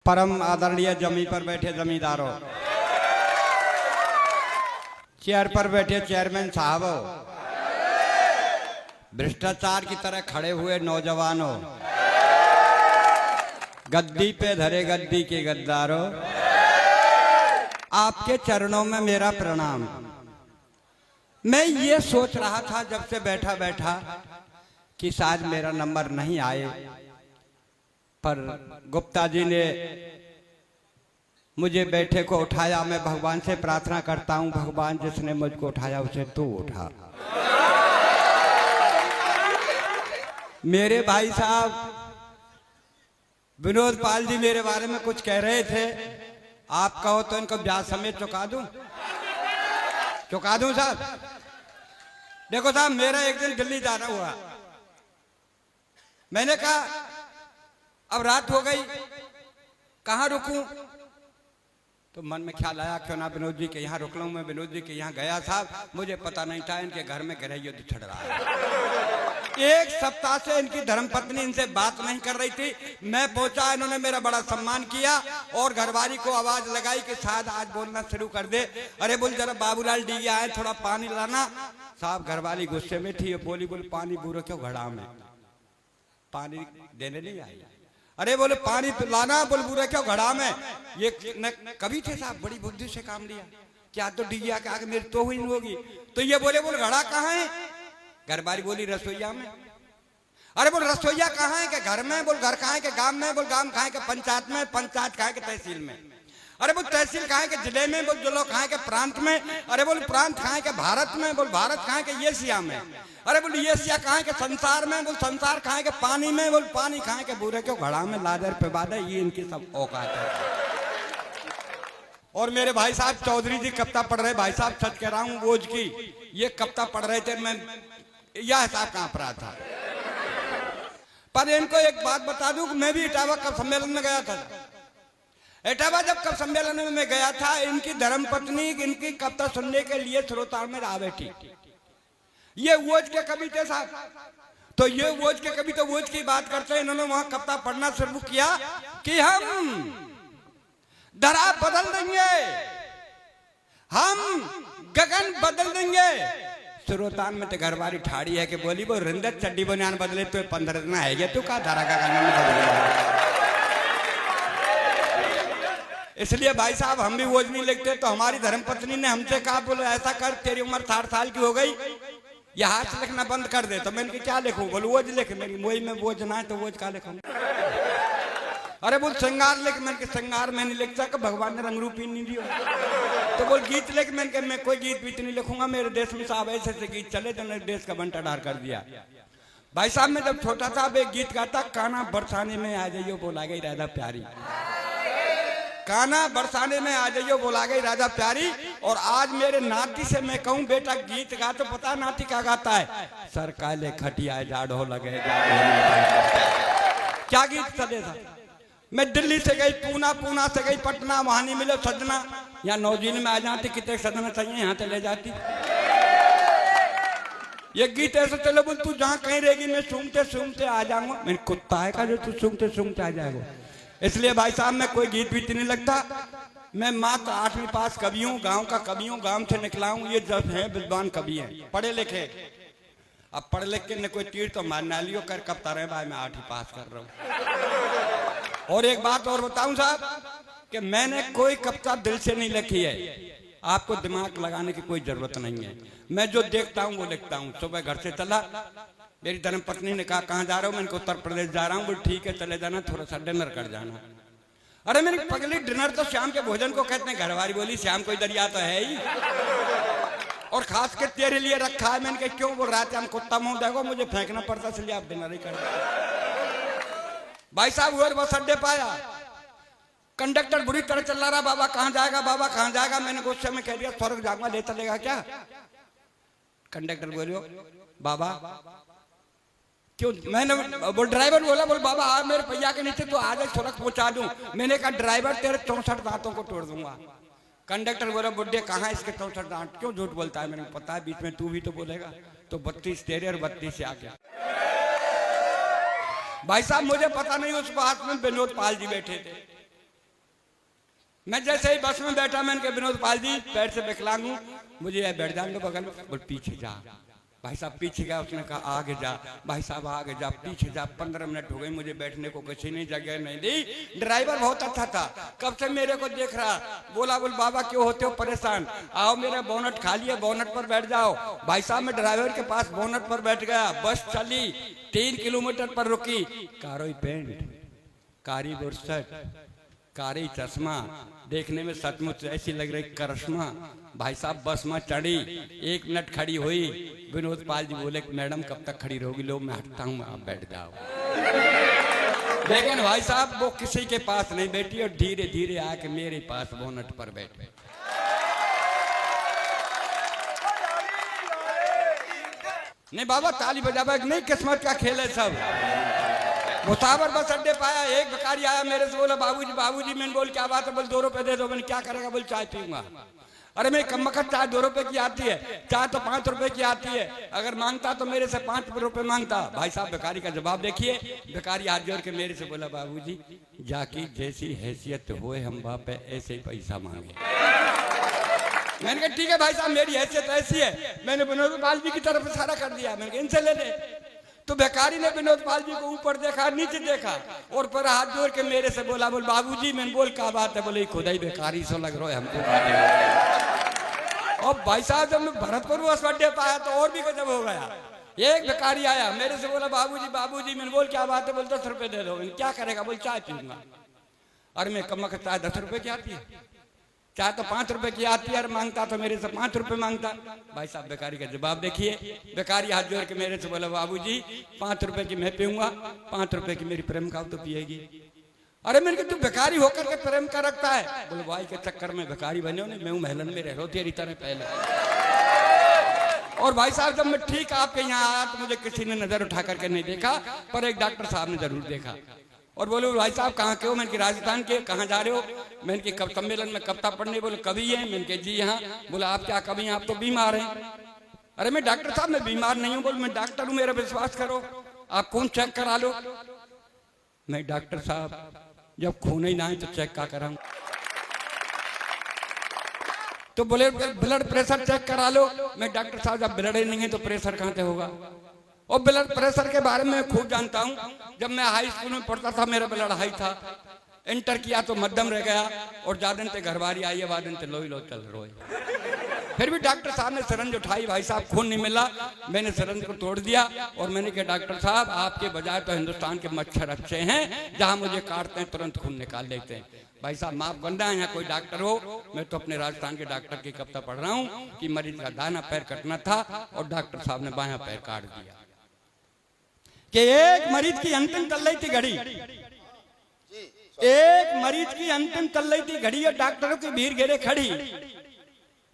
परम आदरणीय जमी पर बैठे जमींदारों, चेयर पर बैठे चेयरमैन साहबों, भ्रष्टाचार की तरह खड़े हुए नौजवानों, गद्दी पे धरे गद्दी के गद्दारों, आपके चरणों में मेरा प्रणाम। मैं ये सोच रहा था जब से बैठा बैठा कि शायद मेरा नंबर नहीं आए, पर गुप्ता जी ने मुझे बैठे को उठाया। मैं भगवान से प्रार्थना करता हूं, भगवान जिसने मुझको उठाया उसे तू उठा। मेरे भाई साहब विनोद पाल जी मेरे बारे में कुछ कह रहे थे, आप कहो तो इनको ब्याज समेत चुका दूं साहब। देखो साहब, मेरा एक दिन दिल्ली जाना हुआ। मैंने कहा अब रात हो गई, कहाँ रुकूं? तो मन में ख्याल आया क्यों ना विनोद जी के यहाँ रुक लूं। मैं विनोद जी के यहाँ गया साहब, मुझे पता नहीं था इनके घर में गृह युद्ध छिड़ रहा है। एक सप्ताह से इनकी धर्मपत्नी इनसे बात नहीं कर रही थी। मैं पहुंचा, इन्होंने मेरा बड़ा सम्मान किया और घरवाली को आवाज लगाई कि शायद आज बोलना शुरू कर दे। अरे बोल जरा बाबूलाल डी आए, थोड़ा पानी लाना। साहब घरवाली गुस्से में थी, बोली बोल पानी बुरा क्यों घड़ा में, पानी देने नहीं आई। अरे बोले पानी लाना, बोल बुरा क्यों घड़ा में। ये कभी थे साहब, बड़ी बुद्धि से काम लिया। क्या तो डीजिया के आगे मेरी तो हुई होगी। तो ये बोले बोल घड़ा कहाँ है? घरवाली बोली रसोईया में। अरे बोल रसोईया कहाँ है? के घर में। बोल घर कहाँ है? के गांव में। बोल गांव कहाँ है? के पंचायत में। पंचायत कहाँ है? के तहसील में। अरे बोल तहसील कहाँ है? के जिले में। बोल जिला कहाँ है? के प्रांत में। अरे बोल प्रांत कहाँ है? के भारत में। बोल भारत कहाँ है? के एशिया में। अरे बोल एशिया कहाँ है? के संसार में। बोल संसार कहाँ है? के पानी में। बोल पानी कहाँ है? के बूढ़े क्यों घड़ा में लादर पे बादे। ये इनकी सब औकात है। और मेरे भाई साहब चौधरी जी कविता पढ़ रहे, भाई साहब सच कह रहा हूँ, बोझ की ये कविता पढ़ रहे थे, मैं यह हिसाब कहाँ पर रहा था। पर इनको एक बात बता दूं कि मैं भी इटावा कब सम्मेलन में गया था। इटावा जब कब सम्मेलन में मैं गया था, इनकी धर्मपत्नी इनकी कविता सुनने के लिए श्रोता में आ बैठी। ये वोज के कवि थे साहब। तो ये वोज के कवि तो वोज की बात करते हैं। इन्होंने वहां कविता पढ़ना शुरू किया कि हम धरा बदल देंगे, हम गगन बदल देंगे। श्रोतान में तो घरवाली ठाड़ी है कि बोली वो रिंदत चड्डी बनियान बदले तो 15 दिन है तू का धरा का गगन में बदले। इसलिए भाई साहब हम भी वोज नहीं लिखते। तो हमारी धर्मपत्नी ने हमसे कहा बोले ऐसा कर, तेरी उम्र 60 साल की हो गई, ये हाथ से लिखना बंद कर दे। तो मैंने क्या लिखूं? बोले वोज लिख। मेरी मोई में वोज ना है तो वोज का लिखूं? अरे बोल श्रृंगार लिख। मैंने श्रृंगार में नहीं लिख सका, भगवान ने रंग रूपी नहीं दिया। तो बोल गीत लिख। मैंने मैं कोई गीत बीत नहीं लिखूंगा, मेरे देश में साहब ऐसे ऐसे गीत चले जो देश का बंटा डार कर दिया। भाई साहब मैं जब छोटा था एक गीत गाता, काना बरसाने में आ जाइयो बोला गई राधा प्यारी। काना बरसाने में आ जाइयो बोला गई राधा प्यारी। और आज मेरे नाती से मैं कहूं बेटा गीत गा, तो पता नाती क्या गाता है? सर काले खटिया जाड़ो लगे। क्या गीत चले था? मैं दिल्ली से गई पूना, पूना से गई पटना, वहां नहीं मिले सजना। यहाँ नौजीन में आ जाती, कितने सदना चाहिए यहाँ से ले जाती। ये गीत ऐसे चले बोल तू जहाँ कहीं रहेगी मैं सूंघते सूंघते आ जाऊंगा। मैंने कुत्ता है का जो तू सूंघते सूंघते आ जाएगा। इसलिए भाई साहब मैं कोई गीत बीत नहीं लगता। मैं मात्र 8वीं पास कवि हूँ, गाँव का कवि हूँ, गाँव से निकला हूँ। ये जब है विद्वान कवि है, पढ़े लिखे। अब पढ़ लिख के न कोई तीर तो मारना लियो कर कब रहे भाई, मैं 8वीं पास कर रहा हूँ। और एक बात और बताऊं साहब कि मैंने कोई कविता दिल से नहीं लिखी है। आपको दिमाग लगाने की कोई जरूरत नहीं है। मैं जो देखता हूं वो लिखता हूं। सुबह घर से चला, मेरी धर्मपत्नी ने कहा कहां जा रहा हूं? मैंने उत्तर प्रदेश जा रहा हूं। बोल ठीक है चले जाना, थोड़ा सा डिनर कर जाना। अरे मैंने पगली डिनर तो शाम के भोजन को कहते हैं। घरवाली बोली शाम कोई दरिया तो है ही, और खास के तेरे लिए रखा है। मैंने कहा क्यों? बोल रहा था हम कुत्ता मुंह देखो मुझे फेंकना पड़ता, इसलिए आप डिनर ही कर। भाई साहब हुए बस अड्डे पाया, कंडक्टर बुरी तरह चल रहा। बाबा कहाँ जाएगा, बाबा कहाँ जाएगा? मैंने गुस्से में कह दिया स्वर्ग जाऊंगा, ले चलेगा क्या? कंडक्टर बोलियो बाबा क्यों? मैंने वो ड्राइवर बोला बोल बाबा आ मेरे पहिया के नीचे तो आज स्वर्ग पहुंचा दूं। मैंने कहा ड्राइवर तेरे 64 दांतों को तोड़ दूंगा। कंडक्टर बोला बुड्ढे कहाँ इसके 64 दांत? क्यों झूठ बोलता है? मैंने पता है बीच में तू भी तो बोलेगा। तो 32 तेरे और 32 से आ गया। भाई साहब मुझे पता नहीं उस बात में विनोद पाल जी बैठे थे। मैं जैसे ही बस में बैठा, मैंने कहा विनोद पाल जी पैर से विकलांग हूँ, मुझे यह बैठ जाने दो बगल में। बोल पीछे जा। भाई साहब पीछे गया, उसने कहा आगे जा। भाई साहब आगे जा, पीछे जा। 15 मिनट हो गए मुझे बैठने को, किसी ने जगह नहीं दी। ड्राइवर बहुत अच्छा था, कब से मेरे को देख रहा। बोला बोल बाबा क्यों होते हो परेशान, आओ मेरा बोनट खाली है, बोनट पर बैठ जाओ। भाई साहब मैं ड्राइवर के पास बोनट पर बैठ गया। बस चली, 3 किलोमीटर पर रुकी। कारोई पेंट, कारी बुरसट, कारी चश्मा, देखने में सचमुच ऐसी लग रही करिश्मा। भाई साहब बस में चढ़ी, 1 मिनट खड़ी हुई। विनोद पाल जी बोले मैडम कब तक खड़ी रहोगी, लो मैं हटता हूँ, आप बैठ जाओ। लेकिन भाई साहब वो किसी के पास नहीं बैठी और धीरे धीरे आके मेरे पास बोनट पर बैठे। नहीं बाबा ताली बजावा, नहीं किस्मत का खेल है सब। मुसावर बस अड्डे पाया, एक भिखारी आया मेरे से, बोला बाबूजी बाबूजी। मैंने बोल क्या बात है, बोल 2 रुपए दे दो। मैंने क्या करेगा, बोल चाय पीऊंगा। अरे मैं कम वक्त चाय 2 रुपए की आती है, चाय तो 5 रुपए की आती है। अगर मांगता तो मेरे से 5 रुपए मांगता। भाई साहब भिखारी का जवाब देखिए। भिखारी हाथ जोड़ के मेरे से बोला बाबूजी जाकी जैसी हैसियत होए हम बाप है, ऐसे ही पैसा मांगे। मैंने कहा ठीक है भाई साहब मेरी हैसियत ऐसी है। मैंने विनोद पाल जी की तरफ इशारा कर दिया, मैंने कहा इनसे ले ले। तो भिखारी ने विनोद पाल जी को ऊपर देखा, नीचे देखा और पर हाथ जोड़ के मेरे से बोला बोल बाबूजी। मैंने बोल क्या बात है, बोले खुदा ही भिखारी सो लग रहा है हमको। और भाई साहब जब मैं भरतपुर बस अड्डे पाया तो और भी गजब हो गया। एक भिखारी आया मेरे से, बोला बाबूजी बाबूजी। मैंने बोल क्या बात है, बोल 10 रुपए दे दो। क्या करेगा, बोल चाय पीऊंगा। अरे मैं कम वक्त चाय 10 रुपए की आती है, चाहे तो 5 रुपए की आती है, मांगता तो मेरे से 5 रुपए मांगता। भाई साहब भिखारी का जवाब देखिए। भिखारी हाथ जोड़ के मेरे से बोला बाबूजी 5 रुपए की मैं पीऊंगा, 5 रुपए की मेरी प्रेम का तो पिएगी। अरे मैंने कहा तू भिखारी होकर के प्रेम का रखता है। बोले भाई के चक्कर में भिखारी बने हो नहीं, मैं महलन में रह रहा हूँ तेरी तरह पहले। और भाई साहब जब मैं ठीक आपके यहाँ आया तो मुझे किसी ने नजर उठा करके नहीं देखा, पर एक डॉक्टर साहब ने जरूर देखा। और बोले भाई साहब कहाँ के हो। मैंने कि राजस्थान के। कहाँ जा रहे हो। मैंने कि कब सम्मेलन में कविता पढ़ने। बोले कभी है। मैंने कि जी हाँ। बोला आप क्या कभी हैं, आप तो बीमार हैं। अरे मैं डॉक्टर साहब मैं बीमार नहीं हूँ। बोले मैं डॉक्टर हूँ, मेरा विश्वास करो, आप खून चेक करा लो। मैं डॉक्टर साहब जब खून ही ना है तो चेक क्या कराऊं। तो बोले ब्लड प्रेशर चेक करा लो। मैं डॉक्टर साहब जब ब्लड ही नहीं है तो प्रेशर कहाँ से होगा। और ब्लड प्रेशर के बारे में खूब जानता हूँ। जब मैं हाई स्कूल में पढ़ता था मेरा ब्लड हाई था, इंटर किया तो मध्यम रह गया और ज्यादा ते घरवारी आई है, वादन ते लोई लो चल रोए। फिर भी डॉक्टर साहब ने सिरंज उठाई, भाई साहब खून नहीं मिला। मैंने सिरंज को तोड़ दिया और मैंने कहा डॉक्टर साहब आपके बजाय तो हिंदुस्तान के मच्छर अच्छे हैं, जहां मुझे काटते हैं तुरंत खून निकाल लेते हैं। भाई साहब माफ करना है, यहाँ कोई डॉक्टर हो, मैं तो अपने राजस्थान के डॉक्टर की कविता पढ़ रहा हूँ कि मरीज का दाहिना पैर कटना था और डॉक्टर साहब ने बायां पैर काट दिया। कि एक मरीज की अंतिम चल रही थी घड़ी, एक मरीज की अंतिम चल रही थी घड़ी और डॉक्टरों की भीड़ घेरे खड़ी।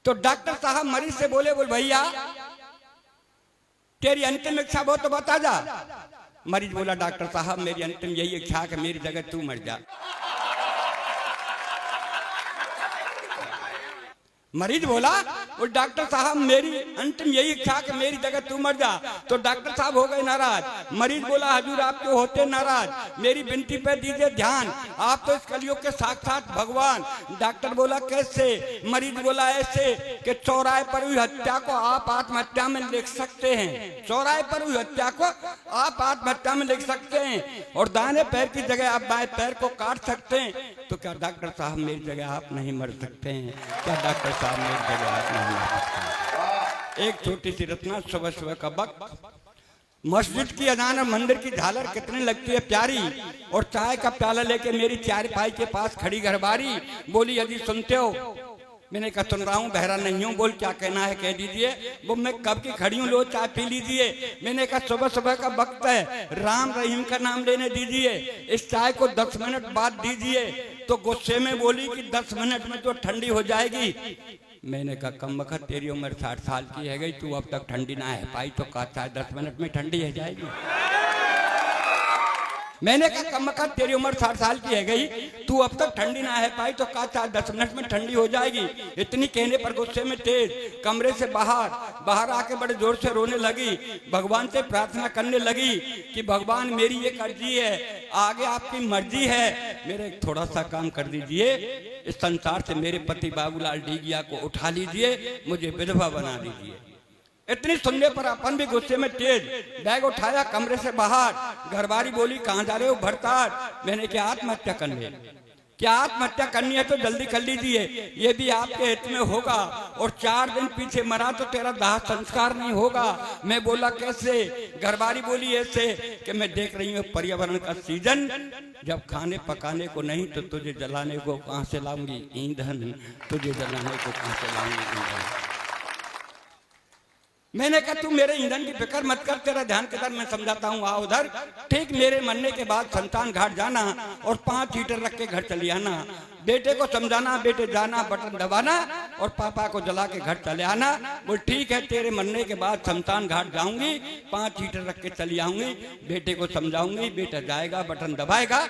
तो डॉक्टर साहब मरीज से बोले बोल भैया तेरी अंतिम इच्छा वो तो बता जा। मरीज बोला डॉक्टर साहब मेरी अंतिम यही इच्छा है कि मेरी जगह तू मर जा। मरीज बोला वो डॉक्टर साहब मेरी अंतिम यही इच्छा कि मेरी जगह तू मर जा। तो डॉक्टर साहब हो गए नाराज। मरीज बोला हजूर आप क्यों होते नाराज, मेरी विनती पे दीजिए ध्यान, आप तो इस कलयुग के साक्षात भगवान। डॉक्टर बोला कैसे। मरीज बोला ऐसे कि चौराहे पर हुई हत्या को आप आत्महत्या में लिख सकते हैं, चौराहे पर हुई हत्या को आप आत्महत्या में लिख सकते हैं और दाहिने पैर की जगह आप बाएं पैर को काट सकते हैं। तो क्या डॉक्टर साहब मेरी जगह आप नहीं मर सकते हैं, क्या डॉक्टर साहब मेरी जगह आप नहीं मर सकते हैं। एक छोटी सी रचना। सुबह सुबह का वक्त, मस्जिद की अजान और मंदिर की झालर कितनी लगती है प्यारी, और चाय का प्याला लेके मेरी चारपाई के पास खड़ी घरबारी। बोली यदि सुनते हो। मैंने कहा सुन रहा हूँ, बहरा नहीं हूँ, बोल क्या कहना है कह दीजिए। वो मैं कब की खड़ी हूँ, लो चाय पी लीजिए। मैंने कहा सुबह सुबह का वक्त है, राम रहीम का नाम लेने दीजिए, इस चाय को 10 मिनट बाद दीजिए। तो गुस्से में बोली कि 10 मिनट में तो ठंडी हो जाएगी। मैंने कहा कम वक्त तेरी उम्र 60 साल की है गई, तू अब तक ठंडी ना है पाई तो का चाय 10 मिनट में ठंडी हो जाएगी। मैंने कहा कम कर, तेरी उम्र 60 साल की है गई, तू अब तक ठंडी ना है पाई तो कहा 10 मिनट में ठंडी हो जाएगी। इतनी कहने पर गुस्से में तेज कमरे से बाहर आके बड़े जोर से रोने लगी, भगवान से प्रार्थना करने लगी कि भगवान मेरी ये अर्जी है, आगे आपकी मर्जी है, मेरे थोड़ा सा काम कर दीजिए, इस संसार से मेरे पति बाबूलाल डीगिया को उठा लीजिए, मुझे विधवा बना दीजिए। इतनी सुनने पर अपन भी गुस्से में तेज बैग उठाया, कमरे से बाहर। घरवाली बोली कहाँ जा रहे हो भरतार? मैंने क्या आत्महत्या करनी है? क्या आत्महत्या करनी है तो जल्दी कर लीजिए, ये भी आपके हित में होगा, और 4 दिन पीछे मरा तो तेरा दाह संस्कार नहीं होगा। मैं बोला कैसे? घरवाली बोली ऐसे कि मैं देख रही हूँ पर्यावरण का सीजन, जब खाने पकाने को नहीं तो तुझे जलाने को कहाँ से लाऊंगी ईंधन, तुझे जलाने को कहाँ से लाऊंगी ईंधन। मैंने कहा तू मेरे ईंधन की फिक्र मत कर, तेरा ध्यान किधर मैं समझाता हूँ, आ उधर। ठीक मेरे मरने के बाद शमशान घाट जाना और 5 हीटर रख के घर चली आना, बेटे को समझाना, बेटे जाना बटन दबाना और पापा को जला के घर चले आना। बोल ठीक है, तेरे मरने के बाद शमशान घाट जाऊंगी, 5 हीटर रख के चली आऊंगी, बेटे को समझाऊंगी, बेटा जाएगा बटन दबाएगा,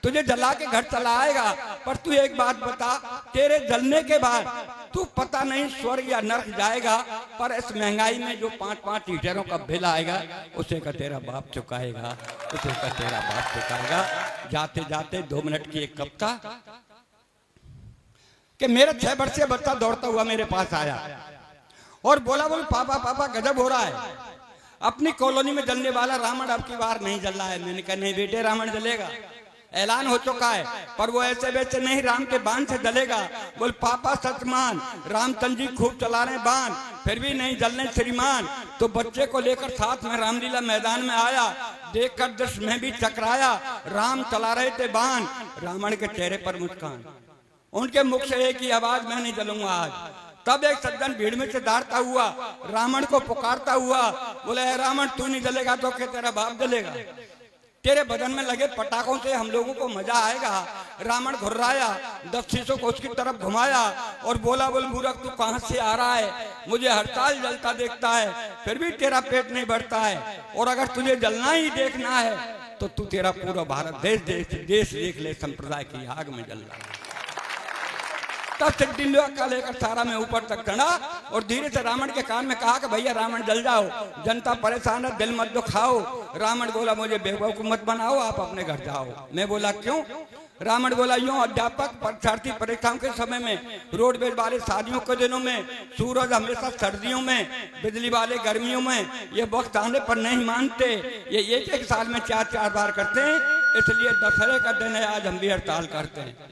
तुझे जला के घर चला आएगा। पर तू एक बात बता, तेरे जलने के बाद तू पता नहीं स्वर्ग या नरक जाएगा, पर इस महंगाई में जो 5-5 हीटरों का बिल आएगा उसे का तेरा बाप चुकाएगा, उसे का तेरा बाप चुकाएगा। जाते जाते 2 मिनट की एक कविता कि मेरा 6 वर्षीय बच्चा दौड़ता हुआ मेरे पास आया और बोला पापा पापा गजब हो रहा है, अपनी कॉलोनी में जलने वाला रावण अब की बार नहीं जल रहा है। मैंने कहा नहीं बेटे, रावण जलेगा, ऐलान हो चुका है, पर वो ऐसे वैसे नहीं, राम के बाण से जलेगा। बोल पापा सच मान, रामचंद्र जी खूब चला रहे बाण, फिर भी नहीं जलने श्रीमान। तो बच्चे को लेकर साथ में रामलीला मैदान में आया, देखकर दृश्य में भी चकराया, राम चला रहे थे बाण, रावण के चेहरे पर मुस्कान, उनके मुख से एक ही आवाज, मैं नहीं जलूंगा आज। तब एक सज्जन भीड़ में से दौड़ता हुआ रावण को पुकारता हुआ बोले रावण तू नहीं जलेगा तो क्या तेरा बाप जलेगा? तेरे बदन में लगे पटाखों से हम लोगों को मजा आएगा। रावण घुर्राया, 10 शीशों को उसकी तरफ घुमाया और बोला बोल मूर्ख तू कहां से आ रहा है? मुझे हर साल जलता देखता है, फिर भी तेरा पेट नहीं बढ़ता है, और अगर तुझे जलना ही देखना है तो तू तेरा पूरा भारत देश देख ले, संप्रदाय की आग में जल रहा है। तब सिद्धिलोक का लेकर सारा में ऊपर तक चढ़ा और धीरे से रावण के कान में कहा कि भैया रावण जल जाओ, जनता परेशान है, दिल मत दुखाओ। रावण बोला मुझे बेवकूफ मत बनाओ, आप अपने घर जाओ। मैं बोला क्यों? रावण बोला यूं, अध्यापक परीक्षार्थी परीक्षाओं के समय में, रोडवेज वाले शादियों के दिनों में, सूरज हमेशा सर्दियों में, बिजली वाले गर्मियों में, ये वक्त आने पर नहीं मानते, ये एक साल में 4-4 बार करते हैं, इसलिए दशहरे का दिन है आज हम भी हड़ताल करते हैं।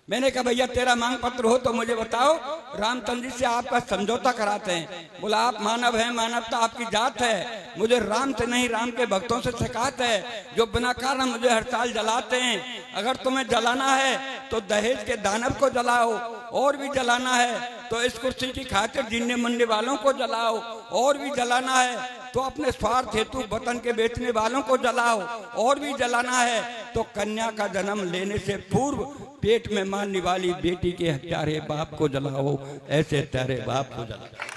मैंने कहा भैया तेरा मांग पत्र हो तो मुझे बताओ, रामचंद्र जी से आपका समझौता कराते हैं। बोला आप मानव हैं, मानवता आपकी जात है, मुझे राम से नहीं राम के भक्तों से शिकायत है, जो बिना कारण मुझे हर साल जलाते हैं। अगर तुम्हें जलाना है तो दहेज के दानव को जलाओ, और भी जलाना है तो इस कुर्सी की खातिर जीने मरने वालों को जलाओ, और भी जलाना है तो अपने स्वार्थ हेतु वतन के बेचने वालों को जलाओ, और भी जलाना है तो कन्या का जन्म लेने से पूर्व पेट में मारने वाली बेटी के हत्यारे बाप को जलाओ, ऐसे तेरे बाप को जलाओ।